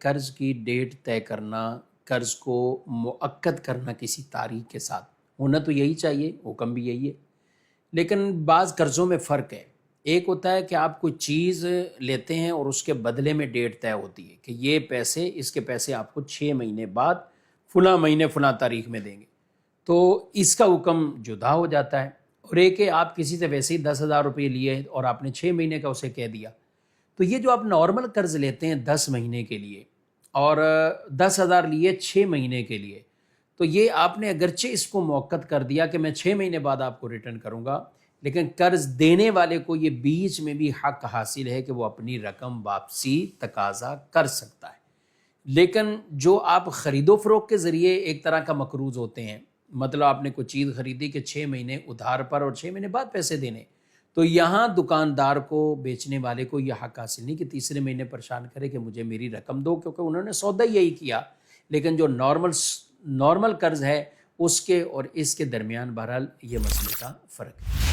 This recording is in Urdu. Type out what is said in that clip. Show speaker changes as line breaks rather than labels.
قرض کی ڈیٹ طے کرنا، قرض کو مؤکد کرنا کسی تاریخ کے ساتھ، ہونا تو یہی چاہیے، حکم بھی یہی ہے، لیکن بعض قرضوں میں فرق ہے۔ ایک ہوتا ہے کہ آپ کوئی چیز لیتے ہیں اور اس کے بدلے میں ڈیٹ طے ہوتی ہے کہ یہ پیسے، اس کے پیسے آپ کو 6 مہینے بعد فلاں مہینے فلاں تاریخ میں دیں گے، تو اس کا حکم جدا ہو جاتا ہے۔ اور ایک ہے آپ کسی سے ویسے ہی 10,000 روپے لیے اور آپ نے 6 مہینے کا اسے کہہ دیا، تو یہ جو آپ نارمل قرض لیتے ہیں 10 مہینے کے لیے اور 10,000 لیے 6 مہینے کے لیے، تو یہ آپ نے اگرچہ اس کو مؤکد کر دیا کہ میں 6 مہینے بعد آپ کو ریٹرن کروں گا، لیکن قرض دینے والے کو یہ بیچ میں بھی حق حاصل ہے کہ وہ اپنی رقم واپسی تقاضا کر سکتا ہے۔ لیکن جو آپ خرید و فروخت کے ذریعے ایک طرح کا مقروض ہوتے ہیں، مطلب آپ نے کوئی چیز خریدی کہ 6 مہینے ادھار پر اور 6 مہینے بعد پیسے دینے، تو یہاں دکاندار کو، بیچنے والے کو یہ حق حاصل نہیں کہ تیسرے مہینے پریشان کرے کہ مجھے میری رقم دو، کیونکہ انہوں نے سودا یہی کیا۔ لیکن جو نارمل قرض ہے اس کے اور اس کے درمیان بہرحال یہ مسئلے کا فرق ہے۔